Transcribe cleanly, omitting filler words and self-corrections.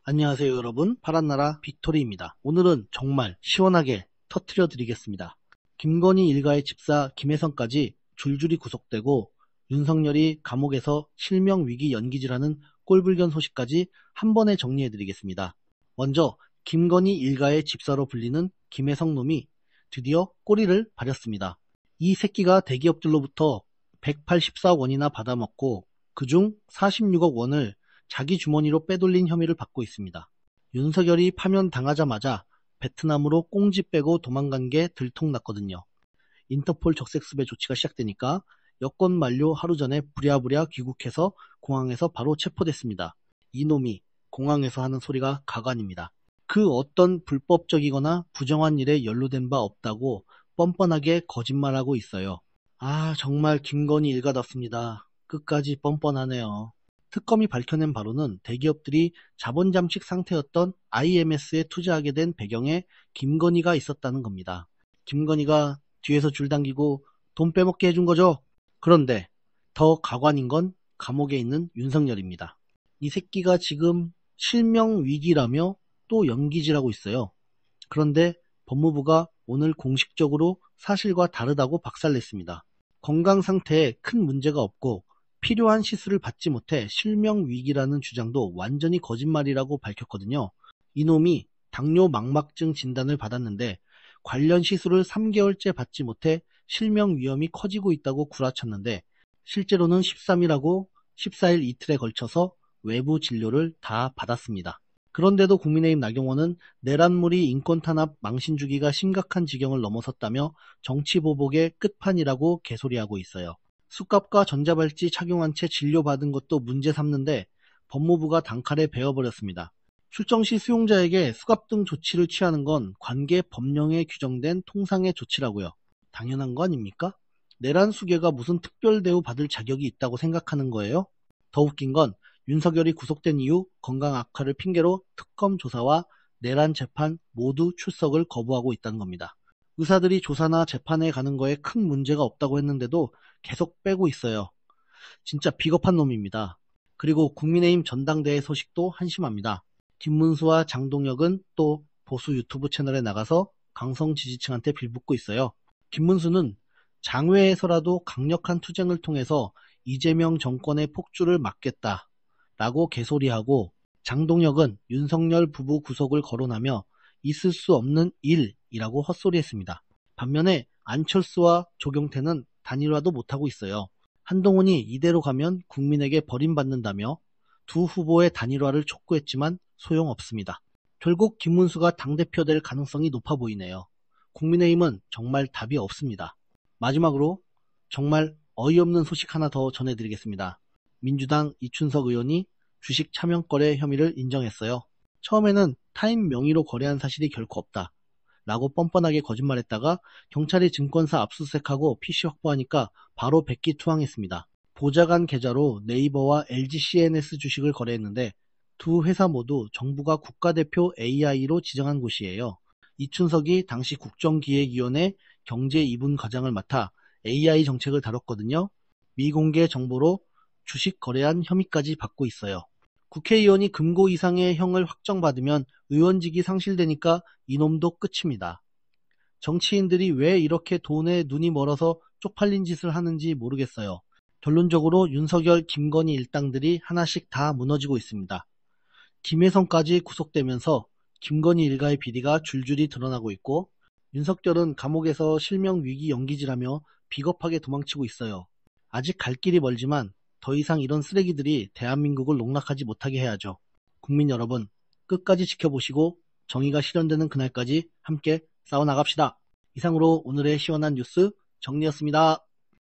안녕하세요 여러분, 파란나라 빅토리입니다. 오늘은 정말 시원하게 터트려 드리겠습니다. 김건희 일가의 집사 김혜성까지 줄줄이 구속되고 윤석열이 감옥에서 실명위기 연기질하는 꼴불견 소식까지 한 번에 정리해 드리겠습니다. 먼저 김건희 일가의 집사로 불리는 김혜성 놈이 드디어 꼬리를 바렸습니다. 이 새끼가 대기업들로부터 184억 원이나 받아먹고 그중 46억 원을 자기 주머니로 빼돌린 혐의를 받고 있습니다. 윤석열이 파면당하자마자 베트남으로 꽁지 빼고 도망간 게 들통났거든요. 인터폴 적색수배 조치가 시작되니까 여권 만료 하루 전에 부랴부랴 귀국해서 공항에서 바로 체포됐습니다. 이놈이 공항에서 하는 소리가 가관입니다. 그 어떤 불법적이거나 부정한 일에 연루된 바 없다고 뻔뻔하게 거짓말하고 있어요. 정말 김건희 일가답습니다. 끝까지 뻔뻔하네요. 특검이 밝혀낸 바로는 대기업들이 자본 잠식 상태였던 IMS에 투자하게 된 배경에 김건희가 있었다는 겁니다. 김건희가 뒤에서 줄 당기고 돈 빼먹게 해준 거죠. 그런데 더 가관인 건 감옥에 있는 윤석열입니다. 이 새끼가 지금 실명 위기라며 또 연기질하고 있어요. 그런데 법무부가 오늘 공식적으로 사실과 다르다고 박살냈습니다. 건강 상태에 큰 문제가 없고 필요한 시술을 받지 못해 실명위기라는 주장도 완전히 거짓말이라고 밝혔거든요. 이놈이 당뇨 망막증 진단을 받았는데 관련 시술을 3개월째 받지 못해 실명 위험이 커지고 있다고 구라쳤는데 실제로는 13일하고 14일 이틀에 걸쳐서 외부 진료를 다 받았습니다. 그런데도 국민의힘 나경원은 내란물이 인권탄압 망신 주기가 심각한 지경을 넘어섰다며 정치보복의 끝판이라고 개소리하고 있어요. 숯갑과 전자발찌 착용한 채 진료받은 것도 문제 삼는데 법무부가 단칼에 베어버렸습니다. 출정 시 수용자에게 수갑 등 조치를 취하는 건 관계 법령에 규정된 통상의 조치라고요. 당연한 거 아닙니까? 내란 수괴가 무슨 특별 대우 받을 자격이 있다고 생각하는 거예요? 더 웃긴 건 윤석열이 구속된 이후 건강 악화를 핑계로 특검 조사와 내란 재판 모두 출석을 거부하고 있다는 겁니다. 의사들이 조사나 재판에 가는 거에 큰 문제가 없다고 했는데도 계속 빼고 있어요. 진짜 비겁한 놈입니다. 그리고 국민의힘 전당대회 소식도 한심합니다. 김문수와 장동혁은 또 보수 유튜브 채널에 나가서 강성 지지층한테 빌붙고 있어요. 김문수는 장외에서라도 강력한 투쟁을 통해서 이재명 정권의 폭주를 막겠다라고 개소리하고, 장동혁은 윤석열 부부 구속을 거론하며 있을 수 없는 일이라고 헛소리했습니다. 반면에 안철수와 조경태는 단일화도 못하고 있어요. 한동훈이 이대로 가면 국민에게 버림받는다며 두 후보의 단일화를 촉구했지만 소용없습니다. 결국 김문수가 당대표 될 가능성이 높아 보이네요. 국민의힘은 정말 답이 없습니다. 마지막으로 정말 어이없는 소식 하나 더 전해드리겠습니다. 민주당 이춘석 의원이 주식 차명 거래 혐의를 인정했어요. 처음에는 타인 명의로 거래한 사실이 결코 없다 라고 뻔뻔하게 거짓말했다가 경찰이 증권사 압수수색하고 PC 확보하니까 바로 백기투항했습니다. 보좌관 계좌로 네이버와 LG CNS 주식을 거래했는데 두 회사 모두 정부가 국가대표 AI로 지정한 곳이에요. 이춘석이 당시 국정기획위원회 경제2분 과장을 맡아 AI 정책을 다뤘거든요. 미공개 정보로 주식 거래한 혐의까지 받고 있어요. 국회의원이 금고 이상의 형을 확정받으면 의원직이 상실되니까 이놈도 끝입니다. 정치인들이 왜 이렇게 돈에 눈이 멀어서 쪽팔린 짓을 하는지 모르겠어요. 결론적으로 윤석열, 김건희 일당들이 하나씩 다 무너지고 있습니다. 김혜성까지 구속되면서 김건희 일가의 비리가 줄줄이 드러나고 있고, 윤석열은 감옥에서 실명 위기 연기질하며 비겁하게 도망치고 있어요. 아직 갈 길이 멀지만 더 이상 이런 쓰레기들이 대한민국을 농락하지 못하게 해야죠. 국민 여러분, 끝까지 지켜보시고 정의가 실현되는 그날까지 함께 싸워나갑시다. 이상으로 오늘의 시원한 뉴스 정리였습니다.